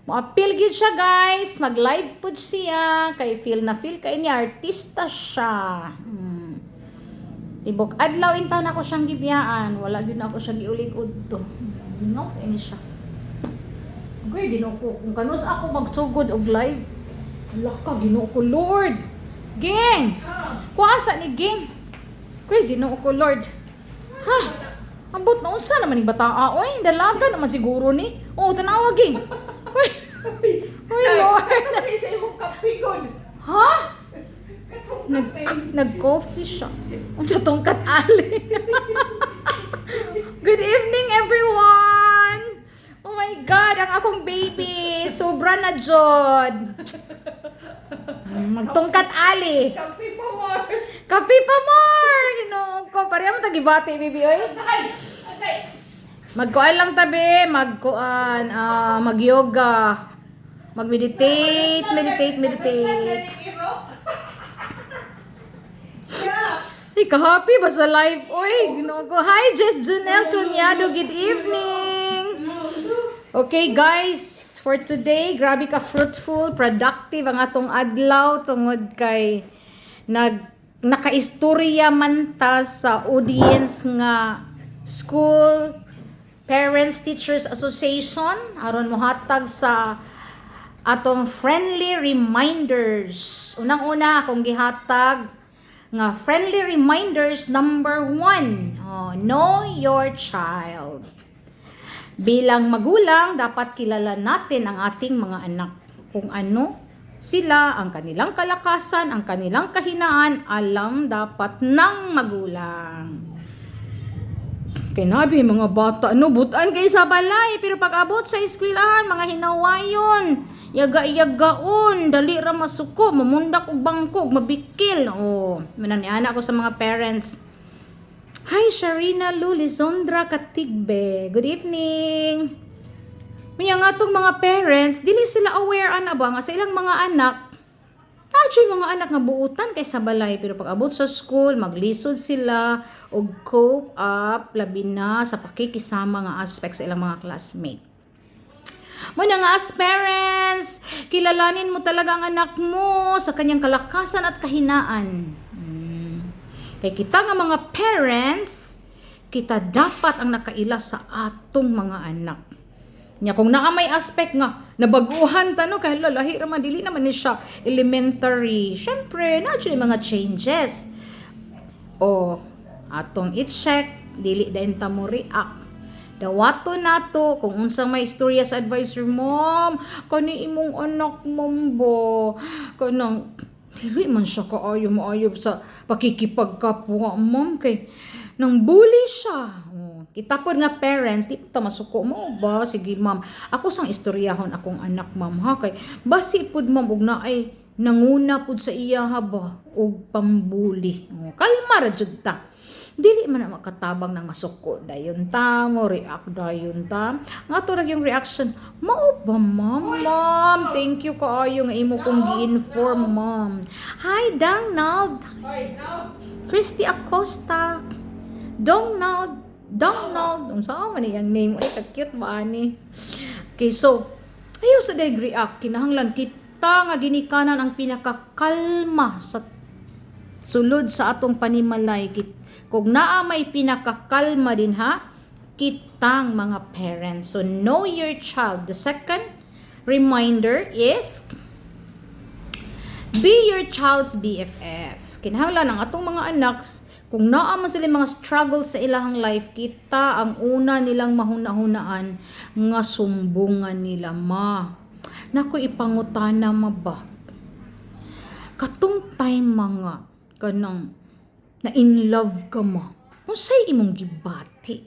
Mo-appeal gid siya guys, mag-live pud siya kay feel kay niya artista siya. Tibok adlaw intaw na ako siyang gibiyaan, wala gyud na ako siya giulig udto. No, ini siya. Gay Ginoo ko kung kanus ako magsugod og live. Wala ka Ginoo ko Lord. Geng. Kuasa ni Geng. Gay Ginoo ko Lord. Ha? Ambot na unsa naman ni bataa oy, dalaga naman siguro ni. Oh, tanawa Geng. Uy. Uy Lord. Sa imong kapigod. Ha? Nag-coffee siya. Unsa tong kat-ali. Good evening everyone. Oh my God, ang akong baby. Sobra na jod. Magtungkat ali. Kape pa more. Kape pa more. Ginoo ko. Pareha mo tagibati, baby. Oy. Okay. Magkuan lang tabi. Mag-yoga. Mag-meditate. Meditate. Ika-happy ba sa live? Oy, Ginoo ko. Hi, Jess Junel Tronyado. Good evening. Okay guys, for today, grabe ka fruitful, productive ang atong adlaw tungod kay nakaistorya man ta sa audience nga school Parents Teachers Association aron mohatag sa atong friendly reminders. Unang-una akong gihatag nga friendly reminders number 1. Know your child. Bilang magulang, dapat kilala natin ang ating mga anak. Kung ano sila, ang kanilang kalakasan, ang kanilang kahinaan, alam dapat ng magulang. Kinabi, mga bata, butaan kayo sa balay, pero pag abot sa eskwelahan, mga hinawayon, yaga-yagaon, dali ra masuko, mamundak og bangkog, mabikil. Mananiana ako sa mga parents. Hi, Sharina Lu Lizondra Katigbe. Good evening. Kanya nga itong mga parents, dili sila aware ana ba nga sa ilang mga anak. Actually, mga anak nga buutan kay sa balay. Pero pag abot sa school, maglisod sila og cope up, labi na sa pakikisama nga aspect sa ilang mga classmate. Muna nga as parents, kilalanin mo talaga ang anak mo sa kanyang kalakasan at kahinaan. Kay kita nga mga parents, kita dapat ang nakaila sa atong mga anak. Nya kung naa may aspect nga nabaguhan ta no kay lahi ra man dili naman ni siya elementary. Syempre, na mga changes. Atong i-check dili din ta mo react. Dawato nato kung unsang may istorya sa advisor, mom, kani imong anak mom bo. Kanang dili man siya maayo sa pakikipagkapwa, mom, kay nang bully siya. Kita po nga parents, di pa masuko mo ba? Sige, ma'am. Ako sang istoryahon akong anak, ma'am, ha? Kay basi pud ma'am og naay nanguna pud sa iya ha ba og pambuli. Kalma ra jud ta. Dili man na makatabang nang masuko dayon ta mo react dayon ta. Nga to ra yung reaction. Mao ba, ma'am? Ma'am, thank you kaayo nga imo kong gi-inform, ma'am. Hi, Donald. Christy Acosta. Donald. Unsa man iyang name? Ay, ka-cute ba ani? Okay, so ayaw sa react. Kinahanglan kita nga ginikanan ang pinakakalma sa sulod sa atong panimalay. Kung naa may pinakakalma din ha, kitang mga parents. So know your child. The second reminder is be your child's BFF. Kinahanglan ang atong mga anak, kung naa man sila mga struggle sa ilang life, kita ang una nilang mahuna-hunaan nga sumbungan nila, ma. Naku, ipangutana ma ba? Katong time mga kanang na in love ka mo. Unsay imong gibati?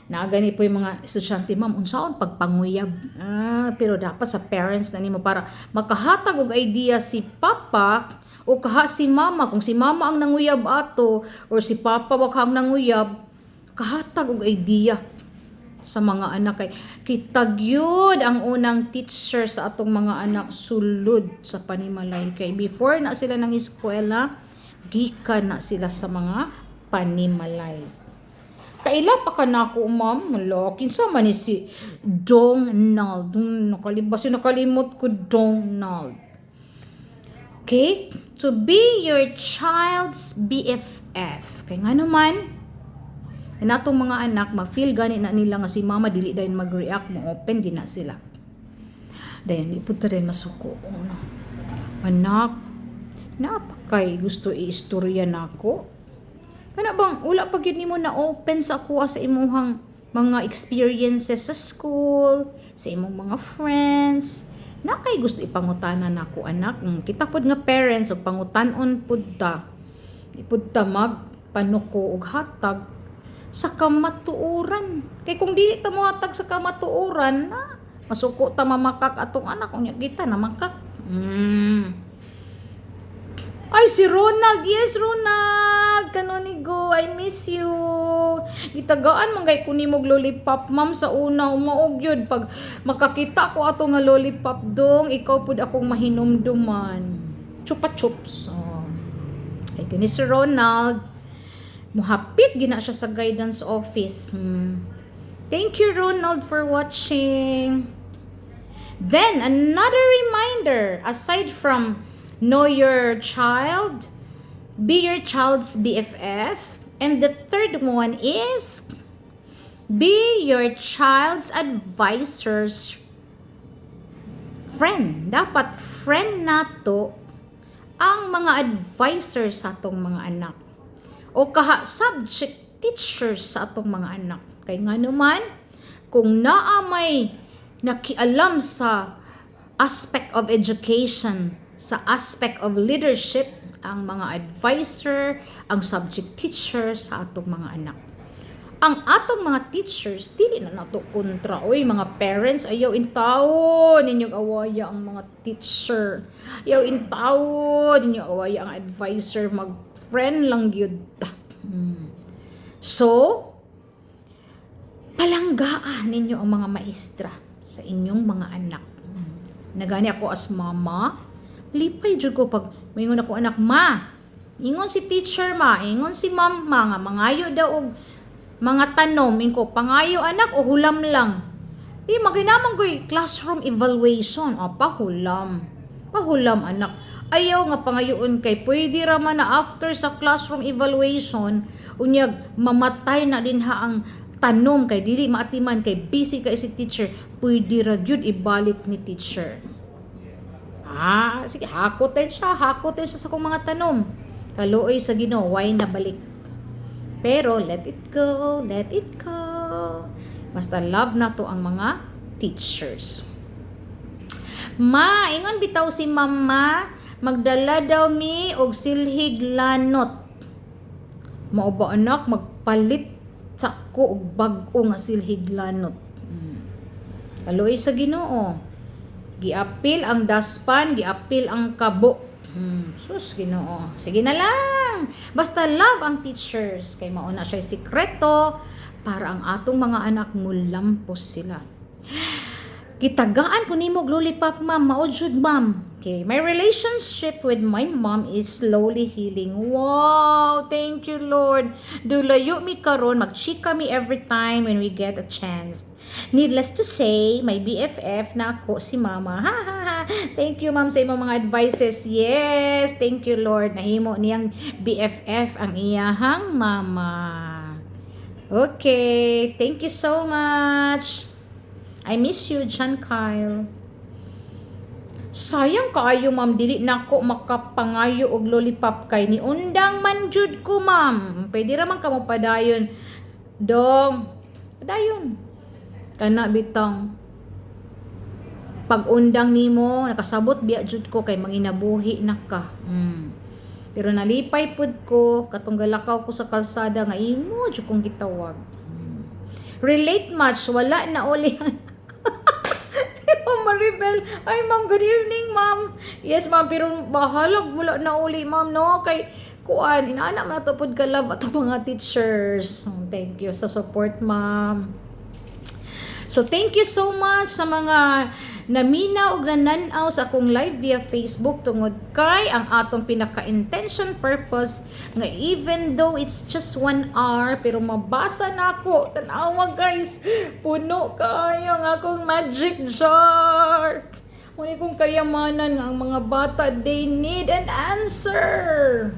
Naagani po yung mga estudyante, ma'am, unsaon pagpanguyab. Pero dapat sa parents na nimo para makahatag og idea si papa o kaha si mama. Kung si mama ang nanguyab ato or si papa wag ang nanguyab, kahatag og idea sa mga anak. Kay kitag yun ang unang teacher sa atong mga anak sulod sa panimalay. Kay before na sila ng eskwela, gikan na sila sa mga panimalay. Kaila pa ka na ako, ma'am. Wala, kinsa man ni si Donald. Nakalimot ko Donald. Okay? To be your child's BFF. Kaya nga naman, natong mga anak, ma-feel gani na nila nga si mama dili dayon mag-react, mo open gina sila. Dayon ipud ta rin masuko. Anak, napakay gusto i-istorya nako. Kana bang wala pa gyud nimo na open sa ako sa imuhang mga experiences sa school, sa imong mga friends. Na kay gusto ipangutanan nako anak. Kita pod nga parents og pangutan-on pud ta. Ipud ta magpanuko og hatag sa kamatuoran. Kay kung dili ta mohatag sa kamatuoran, na masuko ta mamakak atong anak unya kita na makak. Ay, si Ronald. Yes, Ronald. Kanonigo, I miss you. Itagaan man kay kunimog lollipop, ma'am, sa una. Umaog yun. Pag makakita ko ato nga lollipop dong, ikaw pud akong mahinumduman. Chupa-chups. Oh. Ay, gani si Ronald. Muhapit gina siya sa guidance office. Thank you, Ronald, for watching. Then, another reminder, aside from know your child, be your child's BFF, and the third one is be your child's advisor's friend. Dapat friend nato ang mga advisors sa atong mga anak o kaha subject teachers sa atong mga anak. Kay nga naman, kung naa may nakialam sa aspect of education, sa aspect of leadership, ang mga advisor, ang subject teacher sa atong mga anak. Ang atong mga teachers, dili na nato kontra. Oy, mga parents, ayaw intawo ninyong awaya ang mga teacher. Ayaw intawo ninyong awaya ang advisor. Mag-friend lang yun. So, palanggaan ninyo ang mga maestra sa inyong mga anak. Nagani ako as mama, lipay jud ko pag moingon ako anak, ma, ingon si teacher ma, ingon si mama nga mangayo daw og mga tanom, ingko pangayo anak o hulam lang. Maginamang koy classroom evaluation, pahulam. Pahulam anak. Ayaw nga pangayoon kay pwede ra man na after sa classroom evaluation unyag mamatay na din ha ang tanom kay dili maatiman kay busy kay si teacher, pwede ra gyud ibalik ni teacher. Sige, hakotin siya sa kong mga tanom. Kaluoy sa Ginoo, why nabalik? Pero, let it go. Basta love na to ang mga teachers. Ma, ingon bitaw si mama, magdala daw mi og silhig lanot. Mao ba anak, magpalit sa ko og bag-o nga silhig lanot. Kaluoy sa Ginoo. Giapil ang daspan, giapil ang kabo. Sus, Ginoo. Sige na lang. Basta love ang teachers. Kay mauna siya sikreto para ang atong mga anak mulampos sila. Gitagaan ko nimo lollipop, ma'am. Maudjud, ma'am. Okay, my relationship with my mom is slowly healing. Wow, thank you, Lord. Dulayo mi karon, magchika mi every time when we get a chance. Needless to say, may BFF na ako si mama. Ha ha ha. Thank you, ma'am, sa imong mga advices. Yes, thank you, Lord. Nahimo niyang BFF ang iyahang mama. Okay, thank you so much. I miss you, John Kyle. Sayang kaayo, ma'am, dili nako makapangayo og lollipop kay ni undang man jud ko, ma'am. Pwede ra man kamo padayon. Dong, padayon. Kana bitang pag undang nimo nakasabot biya jud ko kay manginabuhi na ka. Pero nalipay pud ko katong galakaw ko sa kalsada nga imo jud kong gitawag. Relate much, wala na uli. Ma'am Maribel, ay ma'am, good evening ma'am. Yes ma'am, pero bahalag wala na uli ma'am, no? Kay kuan, inaana man to pud ka love ato mga teachers. Thank you sa support ma'am. So thank you so much sa mga Namina og nananaw sa akong live via Facebook tungod kay ang atong pinaka-intention purpose nga even though it's just 1 hour pero mabasa na ako. Tanawa guys, puno kayo ang akong magic jar. Muna kong kayamanan nga ang mga bata, they need an answer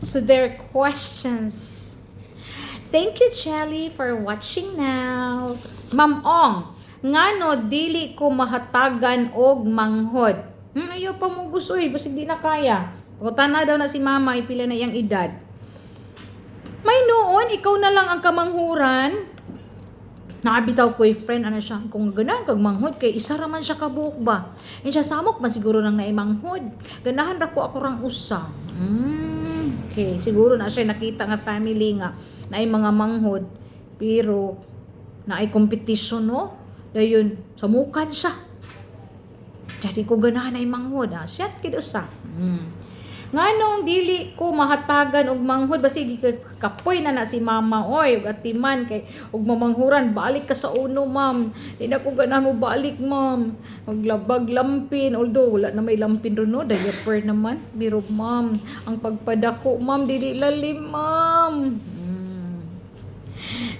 to their questions. Thank you, Jelly, for watching now. Ma'am Ong, ngano dili ko mahatagan og manghod? Ayaw pa mo gusto basig di na kaya. Pagkutan na daw na si mama, ipila na iyang edad. May noon, ikaw na lang ang kamanghuran. Nakabitaw ko friend, ano siya, kung ganahan kag manghod, kay isa raman siya kabuok ba? Yan siya samok, masiguro nang naimanghod. Ganahan ra ko ako rang usa. Okay, siguro na siya nakita nga family nga, na ay mga manghod, pero na ay competition, no? Dayon, samukan siya. Jadi ko ganahan ay manghod, siya kido sa. Nganong dili ko mahatagan og manghod basig kapoy na si mama oy ug atiman kay og mamanghuran balik ka sa uno ma'am. Di na ko ganahan mo balik ma'am. Maglabag lampin although wala na may lampin ron no, diaper naman. Biro ma'am, ang pagpadako ma'am dili lalim ma'am.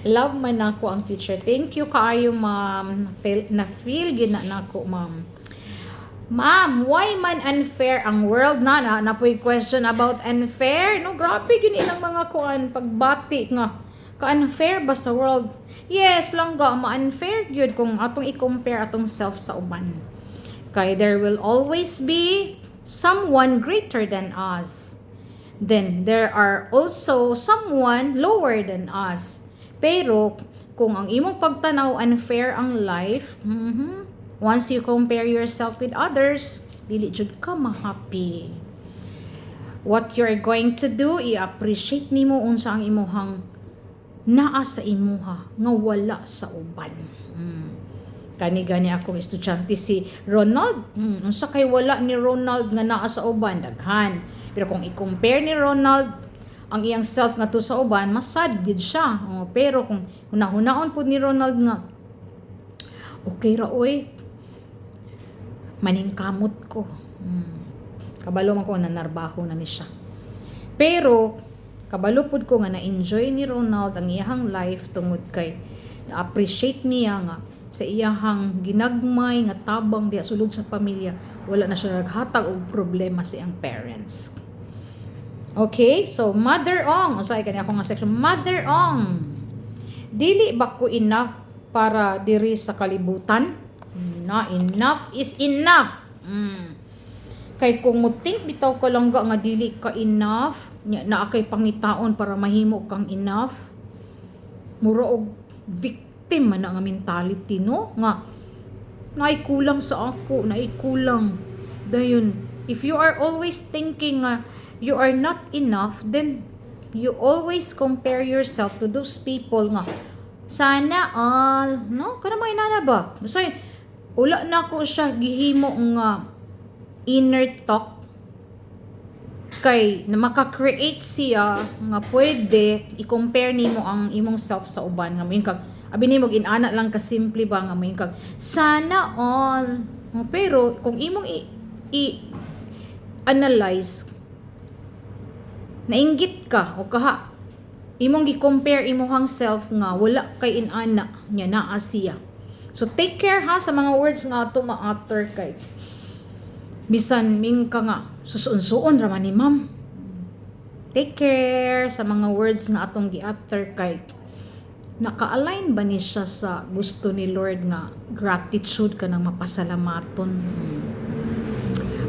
Love man ako ang teacher. Thank you kaayo ma'am. Na-feel gina nako ma'am. Ma'am, why man unfair ang world na po'y question about unfair? No, grabe yun ilang mga kuan pagbati nga. Ka-unfair ba sa world? Yes, lang ga, ma-unfair yun kung atong i-compare atong self sa uban. Kaya there will always be someone greater than us. Then there are also someone lower than us. Pero kung ang imong pagtanaw unfair ang life, once you compare yourself with others, dili jud ka ma-happy. What you're going to do, i-appreciate nimo unsa ang imuhang naa sa imuha nga wala sa uban. Kani-gani akong estudyante si Ronald. Unsa kay wala ni Ronald nga naa sa uban, daghan. Pero kung i-compare ni Ronald ang iyang self nga to sa uban, mas sad gid siya. Pero kung hunahunaon pud ni Ronald nga, okay ra oy, maningkamot ko. Kabalo man ko na narbaho na ni siya. Pero kabalo pud ko nga na-enjoy ni Ronald ang iyang life tungod kay na-appreciate niya nga sa iyang ginagmay nga tabang diha sulod sa pamilya, wala na siya naghatag og problema sa iyang parents. Okay, so Mother Ong, usay kani ako nga section. Mother Ong, dili ba ko enough para diri sa kalibutan? Na enough is enough. Kay kung mo think bitaw ka lang nga dili ka enough, na kay pangitaon para mahimo kang enough. Mura og victim man nga mentality, no? Nga naay kulang sa ako, naay kulang. Dayon, if you are always thinking you are not enough, then you always compare yourself to those people nga sana all, no? Kana may nana ba? Say wala na ko siya gihimo nga inner talk kay na maka-create siya nga pwede i-compare nimo ang imong self sa uban nga mayon kag abi nimo ginana lang ka simple ba nga mayon kag sana all. Pero kung imong i-analyze, nainggit ka o kaha imong gi-compare imong self nga wala kay inana nya naa siya. So take care ha sa mga words nga ato ma-utter kay bisan ming ka nga susun-suon ra man ni ma'am. Take care sa mga words nga atong gi-utter kay naka-align ba ni siya sa gusto ni Lord nga gratitude ka nang mapasalamaton.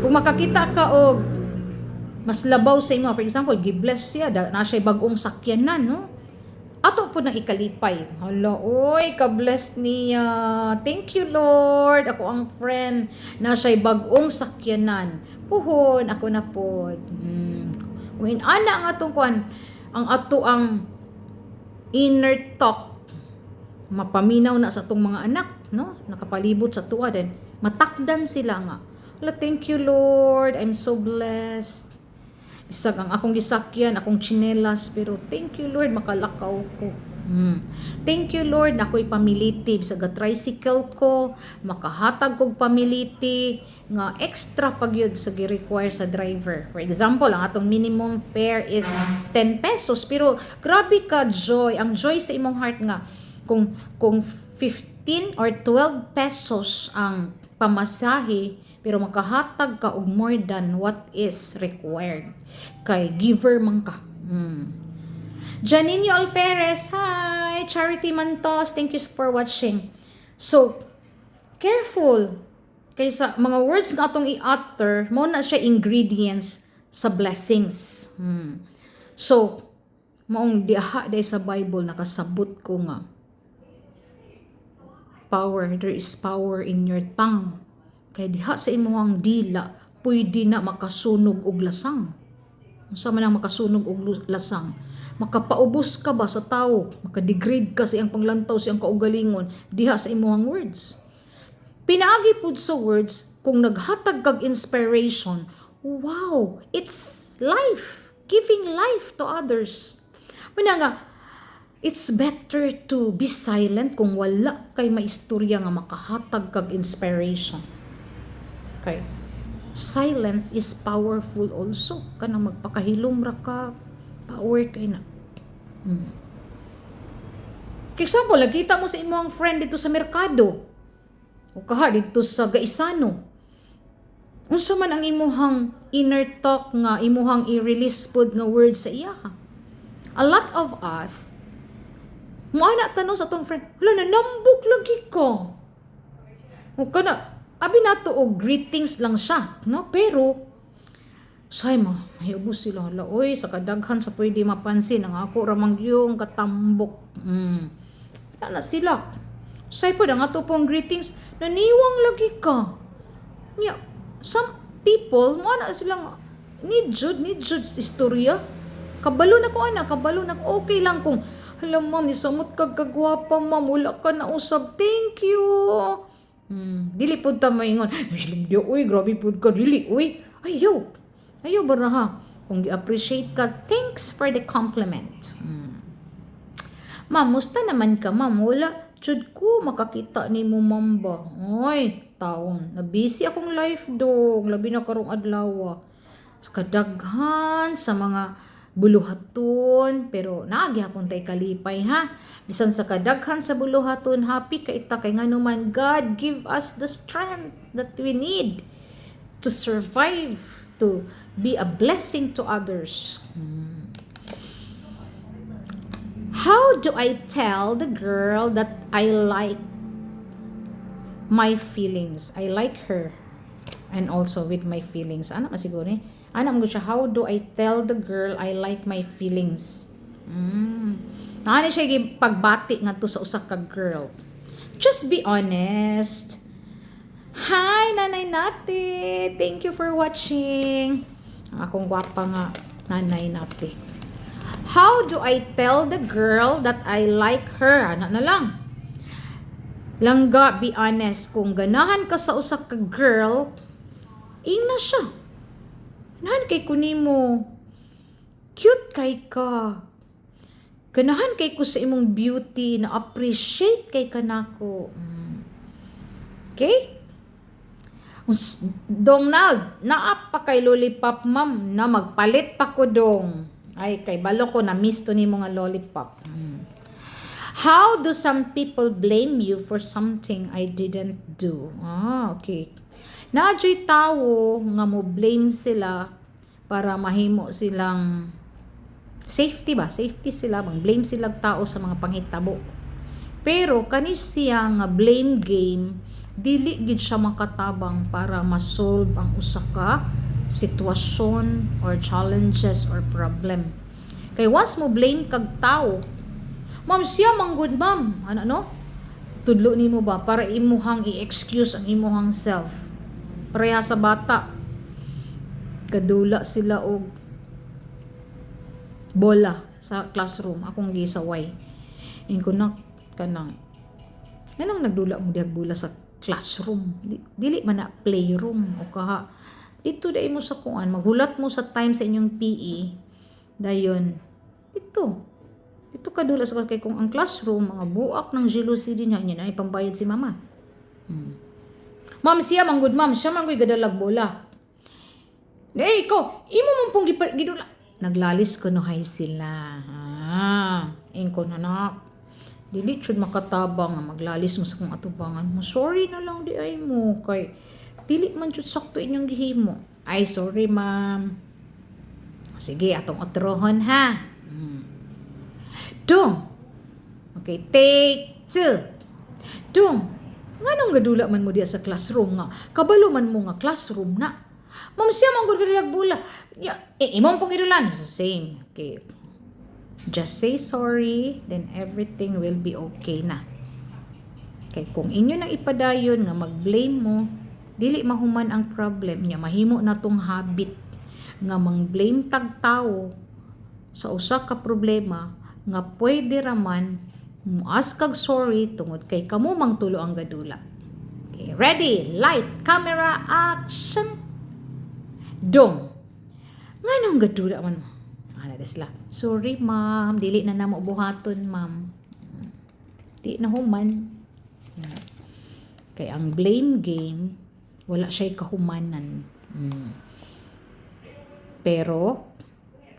Kung makakita ka og mas labaw sa imo, for example, gi-bless siya na siya bagong sakyanan, no? Ato po nang ikalipay. Hala, oy, ka-bless niya. Thank you, Lord. Ako ang friend na siya'y bagong sakyanan. Puhon, ako na po. When ana ang atong kuan, ang ato ang inner talk, mapaminaw na sa atong mga anak, no? Nakapalibot sa tuwa din. Matakdan sila nga. Hala, thank you, Lord. I'm so blessed. Bisag ang akong gisakyan, akong tsinelas, pero thank you Lord, makalakaw ko. Thank you Lord na ako'y pamiliti sa tricycle ko, makahatag kog pamiliti nga extra pagyud sa gi-require sa driver. For example, ang atong minimum fare is 10 pesos pero grabe ka joy, ang joy sa imong heart nga kung 15 or 12 pesos ang pamasahe pero makahatag ka og more than what is required. Kay giver man ka. Janine Alferez, hi! Charity Mantos, thank you for watching. So, careful. Kaysa mga words nga atong i-utter, mo na siya ingredients sa blessings. So, maong diha day sa Bible, nakasabot ko nga. There is power in your tongue. Kaya diha sa imuhang dila, pwede na makasunog og lasang. Unsa man ang makasunog og lasang? Makapaubos ka ba sa tao? Makadegrade ka sa iyang panglantaw, sa iyang kaugalingon, diha sa imuhang words. Pinaagi pud sa words, kung naghatag kag inspiration, wow, it's life. Giving life to others. Muna nga, it's better to be silent kung wala kay maistorya nga makahatag kag inspiration. Okay. Silent is powerful also. Kanang magpakahilom ra ka, power kay na. For example, nagkita mo sa imong friend dito sa merkado. O kaha dito sa Gaisano. Unsa man ang imuhang inner talk nga imuhang i-release pod nga words sa iya. A lot of us moana tanong sa atong friend, "Hala, nanambok lagi ka." O kana, abi nato og greetings lang siya, no? Pero say mo, may ubos sila. Hala, oy, sa kadaghan sa pwede mapansin ang ako ramang yung katambok. Wala na sila. Say po, ang ato pong greetings, naniwang lagi ka. Some people, moana silang need jud istorya. Kabalo na ko, okay lang kung, hala ma'am, nisamot kag kagwapa ma'am, wala ka na usab, thank you. Dili po ta maingon, uy, grabe po ka, dili, uy, ayaw ba na ha? Kung i-appreciate ka, thanks for the compliment. Ma'am, musta naman ka ma'am? Wala, chud ko, makakita ni mo ma'am ba? Oy, taon, na-busy akong life dong, labi na karong adlaw. Kadaghan sa mga buluhaton, pero naagyapon tay kalipay ha. Bisan sa kadaghan sa buluhaton, happy ka ita kay nganuman God give us the strength that we need to survive, to be a blessing to others. How do I tell the girl that I like my feelings? I like her. And also with my feelings. Ano ka siguro eh? Ano mo siya, how do I tell the girl I like my feelings? Ano siya pagbati nga to sa usa ka girl? Just be honest. Hi, Nanay Nati. Thank you for watching. Ang akong gwapa nga, Nanay Nati. How do I tell the girl that I like her? Ano na lang. Langga, be honest. Kung ganahan ka sa usa ka girl, na siya. Ganahan kay kunimo. Cute kay ka. Ganahan kay ko sa imong beauty, na appreciate kay kanako. Okay? Dong naa pa kay lollipop ma'am, na magpalit pa ko dong. Ay, kay balo ko na miss to ni mga lollipop. How do some people blame you for something I didn't do? Okay. Naadyo'y tao nga mo blame sila para mahimo silang safety ba? Safety sila, bang blame sila tao sa mga panghitabo. Pero kanis siya nga blame game, dili gid siya makatabang para ma-solve ang usa ka sitwasyon or challenges or problem. Kay once mo blame kag tao, ma'am siya manggod ma'am, ano? Tudlo nimo ba para imuhang i-excuse ang imuhang self. Pareha sa bata, kadula sila og bola sa classroom, akong gisaway. Ingon na kanang anong nagdula mo diag bola sa classroom, dili man na playroom o kaha dito dai mo sa kuan, maghulat mo sa time sa inyong PE dayon dito Ito kadula sa kay kung ang classroom mga buak ng jealousy din niya ay pambayad si mama. Ma'am siya man good ma'am, siya man ko'y gadalag bola. Eh ikaw, imo man pong gidula. Naglalis ko no hay sila. Ko nanak. Dili chud makatabang nga maglalis mo sa kung atubangan mo. Sorry na lang di ay mo kay dili man chud sakto inyong gihimo. Ay sorry ma'am. Sige atong otrohon ha. Dong. Okay, take 2. Dong. Nganong gadula man mo diya sa classroom nga? Kabalo man mo nga classroom na. Ma'am siya man gud gadalag bola. Imong pong irulan. So, same. Okay. Just say sorry, then everything will be okay na. Kay kung inyo nang ipadayon nga mag-blame mo, dili mahuman ang problem niya. Mahimo na tong habit nga mang-blame tag tao sa usa ka problema nga pwede raman muas kag sorry tungod kay kamo mang tulo ang gadula. Okay, ready, light, camera, action. Dong. Nganong gadula man mo? Desla. Sorry, ma'am. Dili na namo buhaton, ma'am. Di na human. Kay ang blame game, wala siya'y kahumanan. Pero,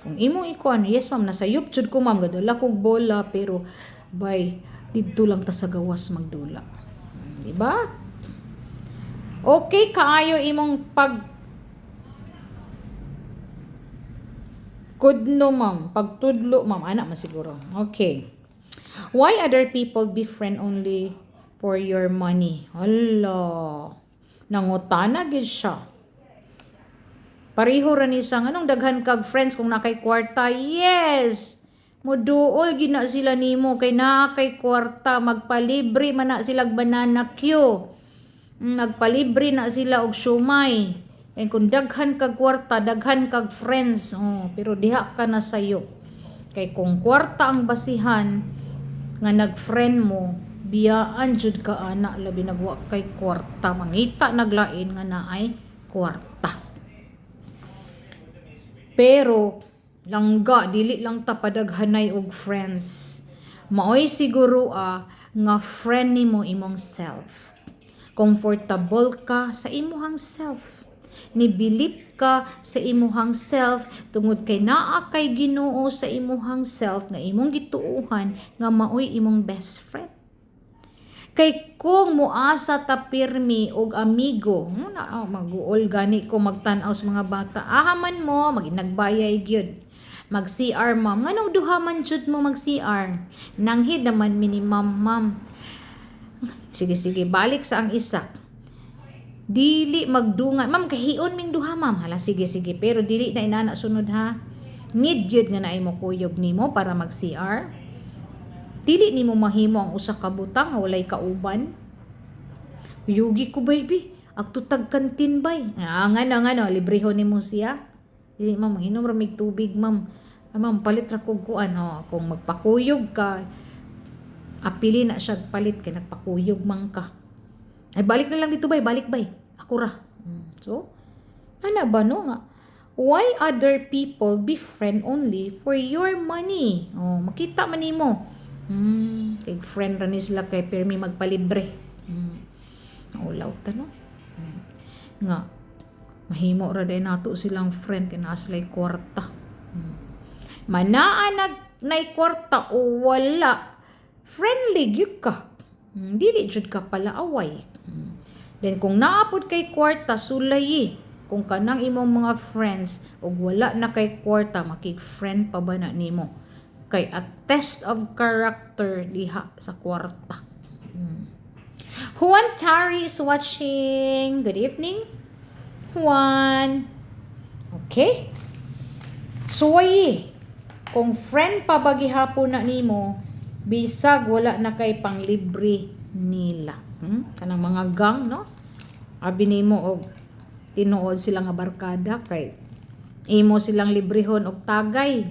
kung imo ikuan, yes, ma'am, nasa yupchud ko, ma'am, gadala kog bola, pero, bay, dito lang ta sa gawas magdula. Diba? Okay, kaayo imong Kudno, ma'am. Pagtudlo, ma'am. Anak man siguro. Okay. Why other people be friend only for your money? Hala. Nangutana gid siya. Pareho ra ni sa anong daghan kag friends kung nakay kwarta? Yes. Muduol gid na sila nimo kay naa kay kwarta, magpalibre man na sila og banana Q. Nagpalibre na sila og siomay. And kung daghan kag kwarta, daghan kag friends, pero diha ka na sayo. Kay kung kwarta ang basihan nga nag-friend mo, biyaan jud ka ana labi nagwa kay kwarta, mangita naglain nga naay kwarta. Pero langga dili lang ta padaghanay og friends. Maoy siguro nga friend nimo imong self. Comfortable ka sa imong self. Nibilip ka sa imuhang self tungod kay naa kay Ginoo sa imuhang self nga imong gituuhan nga maoy imong best friend. Kay kung muasa ta pirmi og amigo, mag-uol gani ko magtan-aw sa mga bata, ahaman mo maginagbayay gyud. Mag-CR ma'am, nganong duha man jud mo mag-CR? Nanghid naman minimum ma'am. Sige balik sa ang isa. Dili magdungan. Ma'am, kahion ming duha, ma'am. Hala, sige. Pero dili na inana sunod, ha? Need yun nga na mo kuyog nimo para mag-CR. Dili nimo mahimo ang usa ka butang nga walay kauban. Kuyugi ko, baby. Agtutag kantin, bay. Nga, librehon nimo siya. Dili, ma'am, hinom ra mig tubig, ma'am. Ma'am, palit ra kog kuan. Kung magpakuyog ka, apili na siya palit kay nagpakuyog man ka. Ay, balik na lang dito, bay. Balik, bay. Ako ra. So, ano ba no nga? Why other people be friend only for your money? Makita man nimo. Kay friend ra ni sila kay permi magpalibre. Naulaw ta no? Nga, mahimo ra day nato silang friend kay naa sila'y kwarta. Manaa nay kwarta o wala. Friendly gyud ka. Dili jud ka pala away. Then kung naapod kay kwarta sulay kung kanang imong mga friends ug wala na kay kwarta makig-friend pa ba na nimo? Kay a test of character diha sa kwarta. Juan Tari is watching. Good evening, Juan. Okay. Suway. Kung friend pa ba gihapon na nimo, bisag wala na kay panglibre nila. Kanang mga gang, no? Abi nimo og tinuod sila nga barkada kay imo silang librehon og tagay.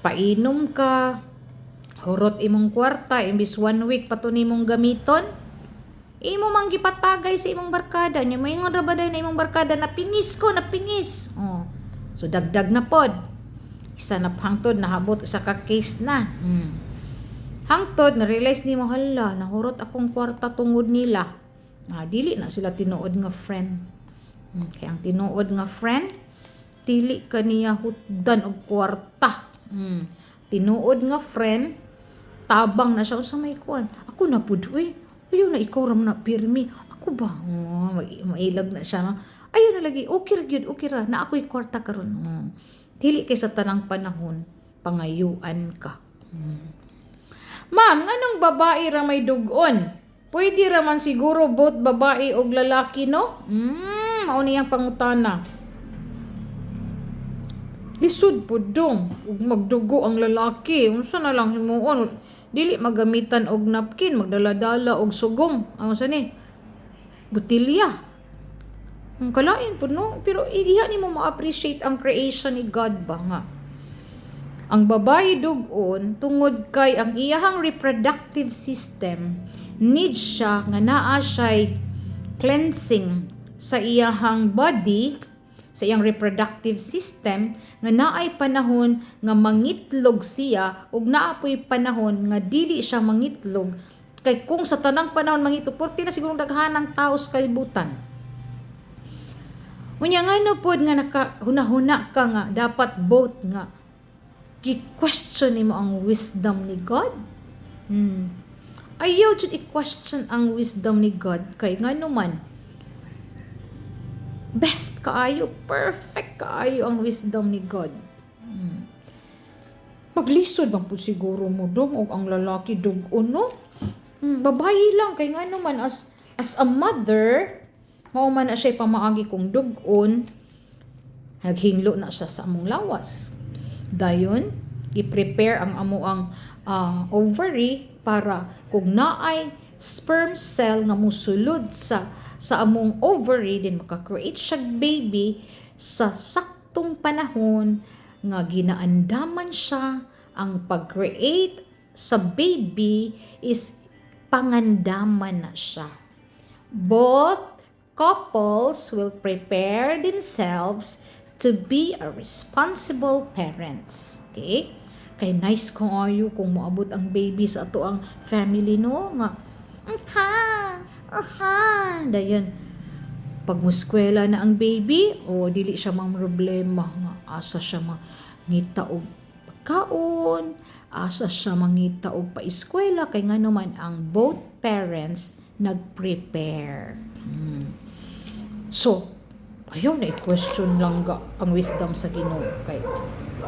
Painom ka, hurot imong kwarta imbis 1 week pa to nimong gamiton. Imo mang gipatagay sa imong barkada, nya moingon ra ba na imong barkada napingis ko, napingis. So dagdag na pod. Isa na hangtod nahabot sa ka case na. Hangtod na realize ni mo hala nahurot akong kwarta tungod nila. Dili na sila tinuod nga friend. Kaya ang tinuod nga friend dili kaniya hutdan og kwarta. Tinuod nga friend tabang na siya sa may kuan. Ako na pud ayaw na ikaw ram na pirmi. Ako ba? Mailag na siya. No? Ayaw na lagi. Okay ra gyud, okay ra. Na ako'y kwarta karon. Dili kay sa tanang panahon pangayuan ka. Ma'am, nganong babae ra may dugon? Pwede ra man siguro both babae og lalaki, no? Mao niyang pangutana. Lisod po dong. Ug magdugo ang lalaki. Unsa na lang himuon? Dili magamitan og napkin, magdala-dala og sugong. Ano sa ni? Butilya. Ang kalain po, no? Pero iha ni mo ma-appreciate ang creation ni God ba nga? Ang babae dugon, tungod kay ang iyahang reproductive system, need siya nga naa siya'y cleansing sa iyahang body, sa iyang reproductive system, nga naay panahon nga mangitlog siya, ug naapoy panahon nga dili siya mangitlog. Kay kung sa tanang panahon mangitlog, porti na siguro daghanang tao sa kalibutan. Unya nga no pod nga nakahuna-huna ka nga dapat both nga i-question nimo ang wisdom ni God. Ayaw jud i-question ang wisdom ni God kay ngano man best kaayo, perfect kaayo ang wisdom ni God. Maglisod bang po siguro mo dong o ang lalaki dugon, no? Babae lang kay ngano man as a mother mao man na siya pamaagi kong dugon, naghinglo na siya sa among lawas. Dayon, i-prepare ang amuang ovary para kung naay sperm cell nga musulod sa among ovary, din maka-create siya baby sa saktong panahon nga ginaandaman siya. Ang pag-create sa baby is pangandaman na siya. Both couples will prepare themselves to be a responsible parents. Okay? Kay nice kung ayo kung moabot ang baby sa ato ang family, no? Nga, dayon. Pag muskwela na ang baby, dili siya mang problema. Nga, asa siya mangita og pagkaon, asa siya mangita og paeskwela, kay nga naman ang both parents nag-prepare. So, ayaw na i-question lang ang wisdom sa Ginoo. Kay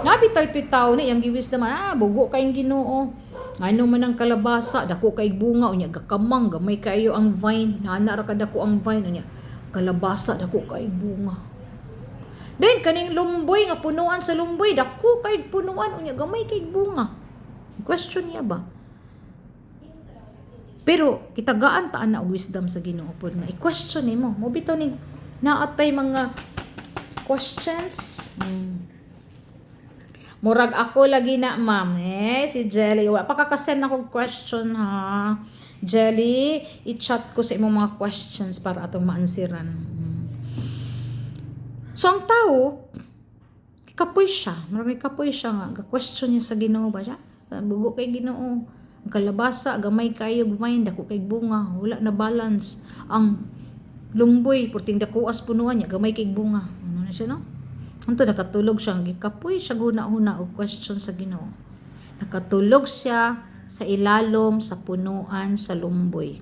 nabitay to'y tao na iyang gi-wisdom, bugo kayong Ginoo. Ngano man ang kalabasa, dako kay bunga, unya gakamang, gamay kayo ang vine, nana ra ka dako ang vine, unya kalabasa, dako kay bunga. Then, kaning lumboy, nga punuan sa lumboy, dako kay punuan, unya gamay kay bunga. Question niya ba? Pero, kitagaan taan na og wisdom sa Ginoo pod nga i-question nimo. Mo bitaw ni naatay mga questions. Murag ako lagi na, ma'am. Si Jelly. Pakakasend ako question, ha. Jelly, i-chat ko sa imong mga questions para atong maansiran. So, ang tao, kapoy siya. Marami kapoy siya nga. Ka-question niya sa Ginoo ba siya? Bugo kay Ginoo. Ang kalabasa, gamay kayo, gumayin, dako kay bunga. Wala na balance. Ang lumboy, purting dakuas punuan niya, gamay kay bunga. Ano na siya, no? Anto nakatulog siya, kapoy siya guna-una og question sa Ginoo. Nakatulog siya sa ilalom sa punuan sa lumboy.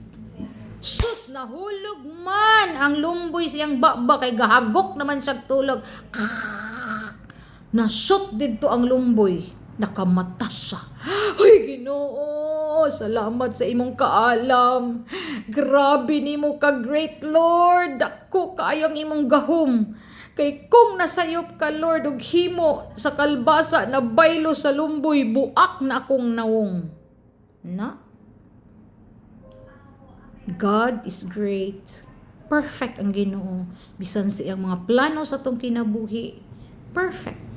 Sus, nahulog man ang lumboy siyang baba kay gahagok naman siya tulog. Na-shoot dito ang lumboy. Nakamata siya. Ay, Ginoo, salamat sa imong kaalam. Grabe nimo ka, great Lord. Dako kaayo ang imong gahom. Kay kung nasayop ka, Lord, og himo sa kalbasa na baylo sa lumboy, buak na akong nawong. Na? God is great. Perfect ang Ginoo. Bisan siyang mga plano sa tong kinabuhi, perfect.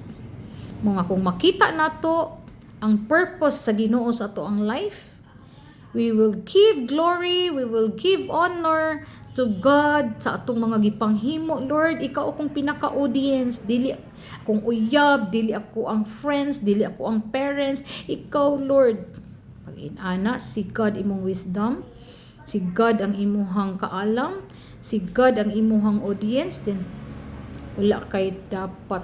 Mga kung makita nato ang purpose sa Ginoo sa ato ang life, We will give glory, we will give honor to God sa atong mga gipanghimo. Lord, ikaw akong pinaka-audience, dili akong uyab, dili ako ang friends, dili ako ang parents. Ikaw, Lord, pag-inana, si God imong wisdom, si God ang imuhang kaalam, si God ang imuhang audience, then wala kay dapat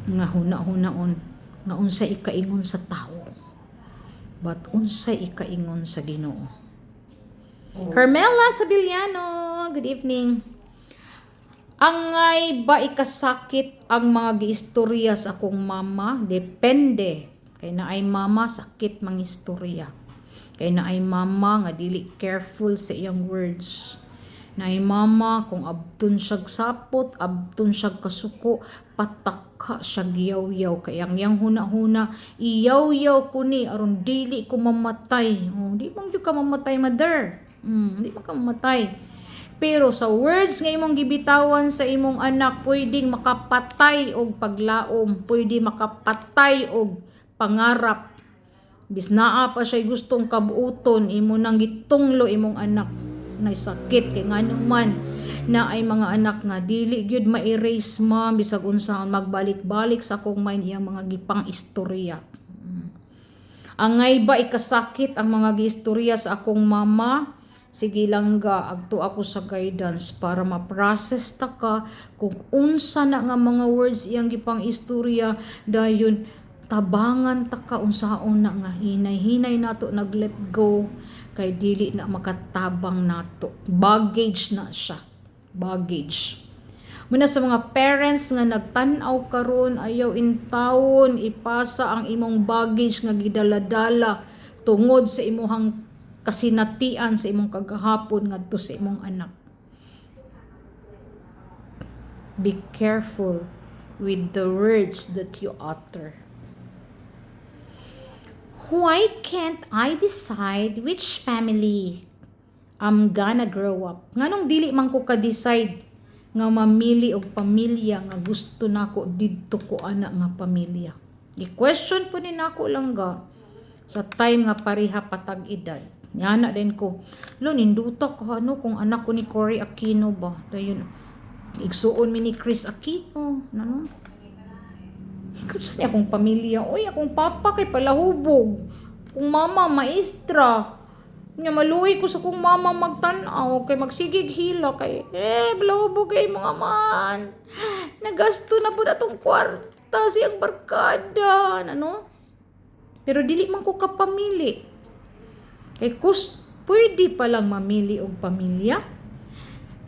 nga huna-hunaon nga unsay ikaingon sa tao, but unsay ikaingon sa Ginoo. Carmela Sabiliano, good evening. Angay ba ikasakit ang mga giistorya sa akong mama? Depende. Kay naay mama sakit mang istorya. Kay naay mama nga dili careful sa iyang words. Naay mama kung abton siyag sapot, abton siyag kasuko, pataka siyag yaw-yaw. Kaya yang huna-huna, iyaw-yaw ko ni aron dili ko mamatay. Oh, di bang ka mamatay, mother? Di ba ka mamatay? Pero sa words nga imong gibitawan sa imong anak, pwedeng makapatay og paglaom, pwede makapatay og pangarap. Bisnaa pa siya gustong kabuuton, imo nang gitunglo imong anak na sakit kay ngano man na ay mga anak nga dili gyud ma-erase man bisag unsaon magbalik-balik sa akong mind iyang mga gipang istorya. Angay ba ikasakit ang mga giistorya sa akong mama? Sige lang ga, agto ako sa guidance para ma-process ta ka kung unsa na nga mga words iyang gipang istorya dayon tabangan ta ka unsaon na nga hinay-hinay nato nag-let go kay dili na makatabang nato. Baggage na siya. Baggage. Muna sa mga parents nga nagtan-aw karon ayaw intawon ipasa ang imong baggage nga gidala-dala tungod sa imong kasinatian sa imong kagahapon ngadto sa imong anak. Be careful with the words that you utter. Why can't I decide which family I'm gonna grow up? Nganong dili man ko ka-decide nga mamili og pamilya nga gusto nako didto ko ana nga pamilya. I-question po ni nako lang ga sa time nga pareha patag edad. Yana din ko. Lo ninduta ko ano kung anak ko ni Cory Aquino ba. Dayon igsuon mi ni Chris Aquino, ano? Kung saan akong pamilya, oy akong papa kay palahubog. Kung mama maestra. Nya maluoy ko sa kung mama magtan-aw kay magsigig hila kay palahubog kay mga man. Nagasto na pud atong kwarta siyang barkada, ano? Pero dili man ko kapamili. Kay pwede palang mamili og pamilya.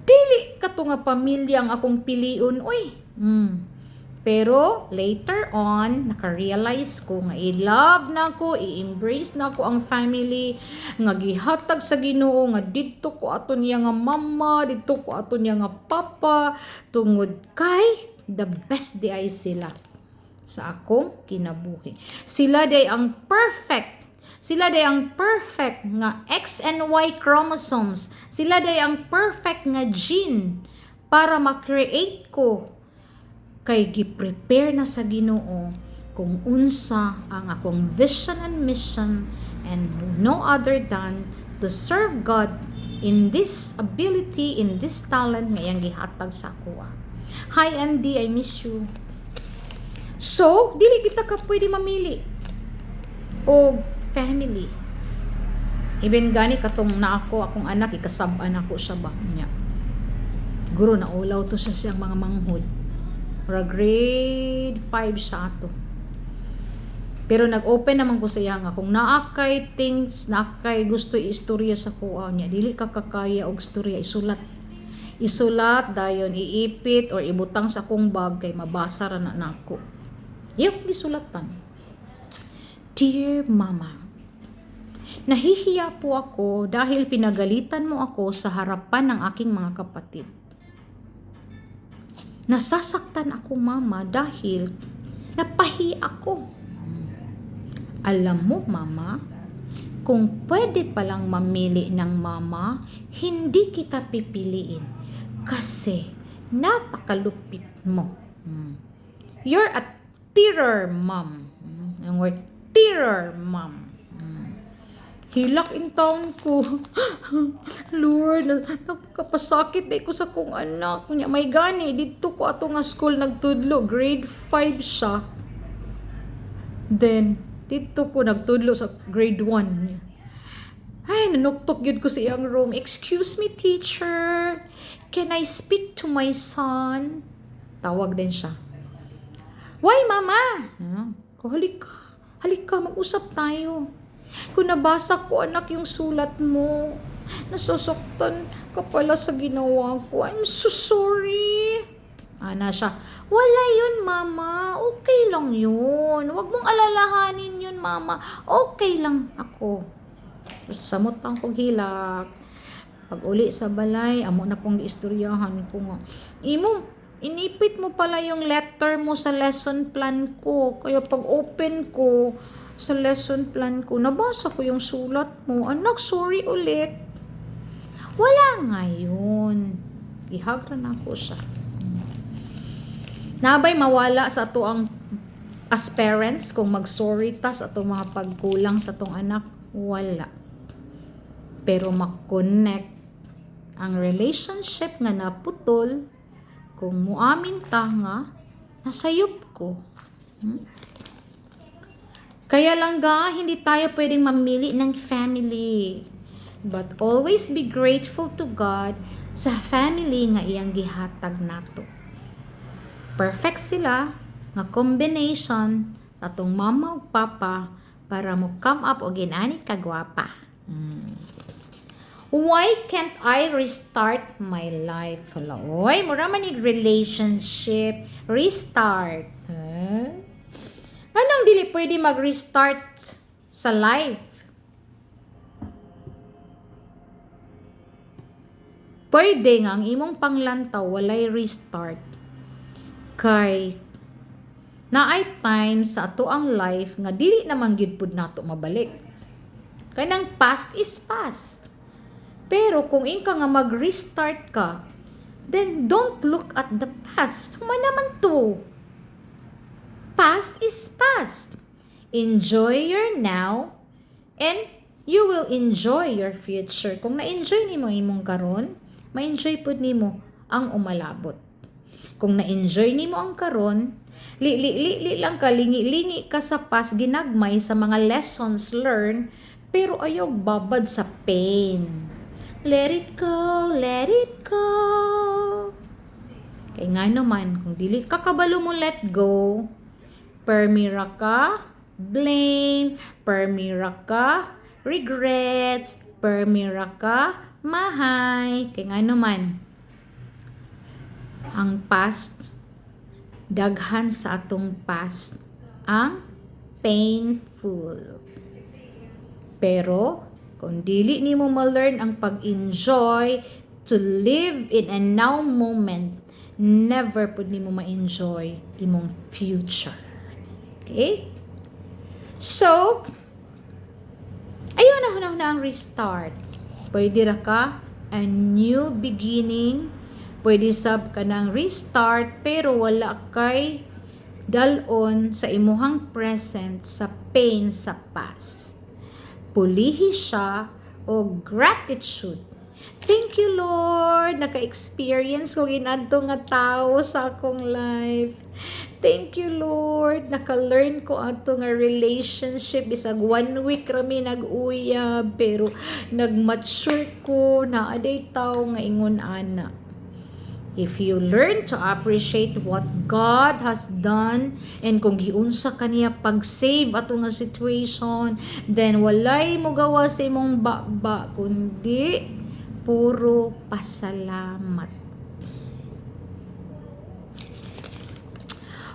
Dili ka to nga pamilya ang akong piliun, oy. Pero later on, naka-realize ko nga i-love na ko, i-embrace na ko ang family, nga gihatag sa Ginoo, nga dito ko ato niya nga mama, dito ko ato niya nga papa, tungod kay the best di ay sila sa akong kinabuhi. Sila day ang perfect. Sila day ang perfect nga X and Y chromosomes. Sila day ang perfect nga gene para ma-create ko. Kay gi-prepare na sa Ginoo kung unsa ang akong vision and mission and no other than to serve God in this ability, in this talent nga iyang gihatag sa ako. Hi Andy, I miss you. So, dili kita ka pwede mamili o family. Even gani katong na ako, akong anak, ikasab-an ako siya ba niya. Guro na ulaw to sa siyang mga manghod. Para grade 5 siya ato. Pero nag-open naman ko sa iya nga kung naakay things, naakay gusto istorya sa kuha niya, dili ka kakaya og istorya, isulat. Isulat dayon iipit or ibutang sa kong bag kay mabasa ra na nako. Yung isulatan. Dear Mama, nahihiya po ako dahil pinagalitan mo ako sa harapan ng aking mga kapatid. Nasasaktan ako, Mama, dahil napahi ako. Alam mo, Mama, kung pwede palang mamili ng Mama, hindi kita pipiliin kasi napakalupit mo. You're a terror, Mom. Yung word terror, Mom. Hilak in town ko. Lord, nakapasakit na ko sa kong anak. Kunya may gani, dito ko ato nga school nagtudlo. Grade 5 siya. Then, dito ko nagtudlo sa grade 1. Ay, nanuktok yun ko sa iyang room. Excuse me, teacher. Can I speak to my son? Tawag din siya. Why, mama? Halika. Halika, mag-usap tayo. Kung nabasa ko, anak, yung sulat mo, nasasaktan ka pala sa ginawa ko. I'm so sorry. Ana siya, wala yun, mama. Okay lang yun. Huwag mong alalahanin yun, mama. Okay lang ako. Samot ang kong hilak. Pag uli sa balay, amo na pong istoryahan ko nga. Inipit mo pala yung letter mo sa lesson plan ko. Kaya pag open ko, sa lesson plan ko, nabasa ko yung sulat mo. Anak, sorry ulit. Wala nga yun. Ihagra na ako siya. Nabay mawala sa ato ang as parents kung mag-sorry ta sa ato mga pagkulang sa atong anak. Wala. Pero mag-connect ang relationship nga naputol kung muamin ta nga nasayop ko. Kaya lang hindi tayo pwedeng mamili ng family. But always be grateful to God sa family nga iyang gihatag nato. Perfect sila nga combination sa atong mama ug papa para mo come up og inani kagwapa. Why can't I restart my life? Oy, mura man ni relationship restart. Anong dili pwede mag-restart sa life? Pwede nga ang imong panglantaw walay restart. Kay naay times sa ato ang life nga dili naman gyud pud nato mabalik. Kay nang past is past. Pero kung inka nga mag-restart ka, then don't look at the past. Suma naman to. Past is past. Enjoy your now and you will enjoy your future. Kung na-enjoy nimo imong karon, ma-enjoy pud nimo ang umalabot. Kung na-enjoy nimo ang karon, li lang ka, lingi ka sa past, ginagmay sa mga lessons learned, pero ayaw babad sa pain. Let it go, let it go. Kaya nga naman, kung dili ka kabalo mo let go, permira ka, blame, permira ka, regrets, permira ka, mahay. Kaya nga naman, ang past, daghan sa atong past, ang painful. Pero, kung dili nimo ma-learn ang pag-enjoy, to live in a now moment, never pud nimo ma-enjoy imong future. Okay? So, ayun na ang restart. Pwede ra ka a new beginning. Pwede sab ka ng restart pero wala kay dalon sa imuhang present sa pain sa past. Pulihi siya o gratitude. Thank you, Lord. Naka-experience ko ginadto nga tao sa akong life. Thank you, Lord. Naka-learn ko ato nga relationship. Bisag 1 week rami nag-uyab. Pero nag-mature ko na aday tao nga ingon ana. If you learn to appreciate what God has done and kung giunsa kaniya pag-save ato nga situation, then walay mo gawa sa imong baba kundi puro pasalamat.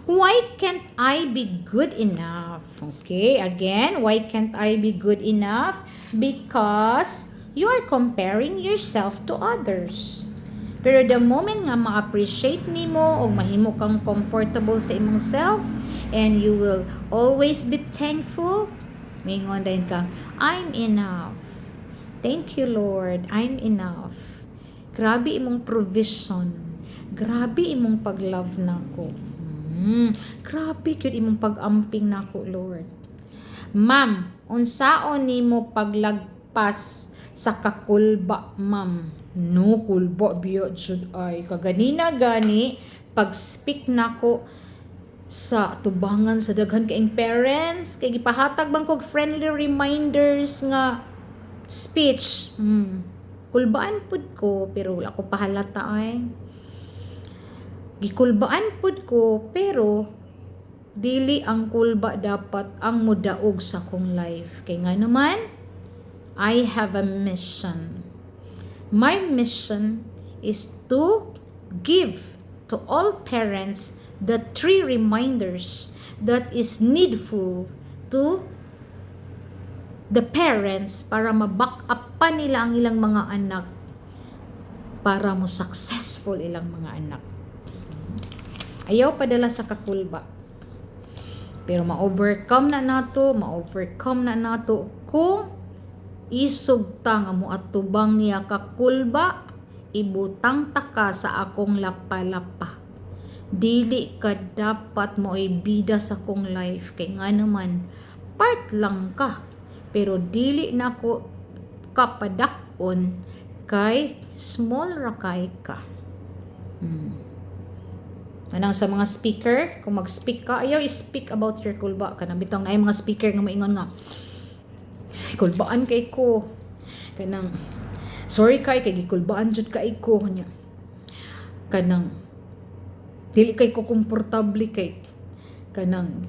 Why can't I be good enough? Okay, again, why can't I be good enough? Because you are comparing yourself to others. Pero the moment nga ma-appreciate nimo o mahimo kang comfortable sa imong self and you will always be thankful, mingon din ka, I'm enough. Thank you, Lord. I'm enough. Grabe imong provision. Grabe imong pag-love nako. Grabe yun imong pag-amping nako, Lord. Ma'am, unsaon nimo paglagpas sa kakulba, ma'am? No, kulba biya jud ay kaganina gani pag speak nako sa tubangan sa daghan kaing parents kay gipahatag bang kog friendly reminders nga speech. Kulbaan pud ko pero wala ko pahalata ay. Gikulbaan pud ko pero dili ang kulba dapat ang mudaog sa kong life. Kay nga naman, I have a mission. My mission is to give to all parents the 3 reminders that is needful to the parents para ma-back up pa nila ang ilang mga anak para mo successful ilang mga anak. Ayaw padala sa kakulba. Pero ma-overcome na nato kung isog ta nga mo atubang niya kakulba, ibutang taka sa akong lapalapa. Dili ka dapat mo ibida sa kong life kay nga naman part lang ka pero dili na ko kapadakon kay small rakay ka. Anang sa mga speaker, kung mag-speak ka, ayaw i-speak about your kulba. Kanang bitong na mga speaker nga maingon nga, kulbaan kay ko. Kanang, sorry kay gikulbaan jud kay ko. Kanang, dili kay ko komportable kay. Kanang,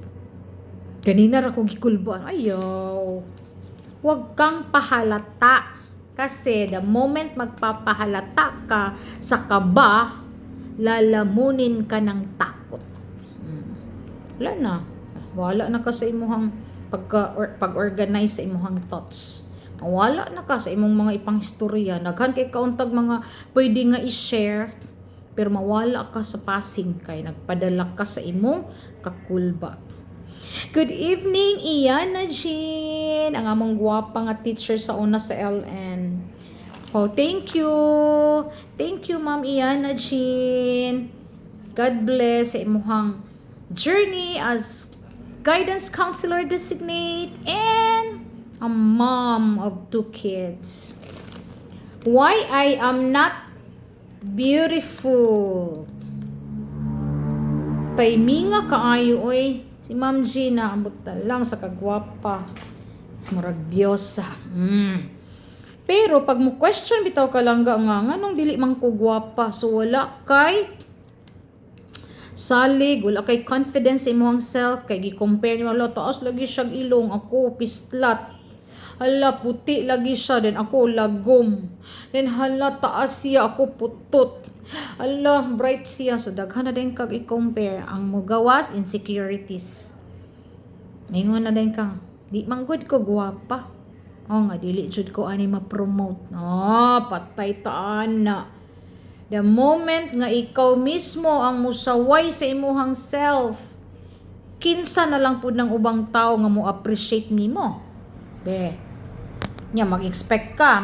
ganina ra ko gikulbaan. Ayaw. Huwag kang pahalata. Kasi the moment magpapahalata ka sa kaba, lalamunin ka ng takot. Wala na ka sa imuhang pag-organize sa imuhang thoughts. Wala na ka sa imong mga ipanghistorya. Naghan kay kauntag mga pwede nga i-share pero mawala ka sa passing kay nagpadala ka sa imong kakulba. Good evening, Iyana Jean, ang among gwapa nga teacher sa una sa LN. Oh, thank you. Thank you, Ma'am Iyana Jean. God bless sa imuhang journey as guidance counselor designate and a mom of 2 kids. Why I am not beautiful? Tayminga kaayo oy. Si Ma'am Gina ambot lang sa kagwapa. Murag Diyosa. Pero pag mo question bitaw ka lang nga nganong dili man ko gwapa, so wala kay salig, wala kay confidence sa imong self, kay gi-compare mo, hala taas lagi siya ilong, ako pislat, hala puti lagi siya, then ako lagom, then hala taas siya, ako putot, hala bright siya, so daghan na din kag i-compare, ang mugawas insecurities. Mingon na din ka, di man good ko gwapa. Nga dili jud ko ani ma-promote. Patay taan na. The moment nga ikaw mismo ang musaway sa imuhang self, kinsa na lang pud ng ubang tao nga mo appreciate nimo. Be. Nya mag-expect ka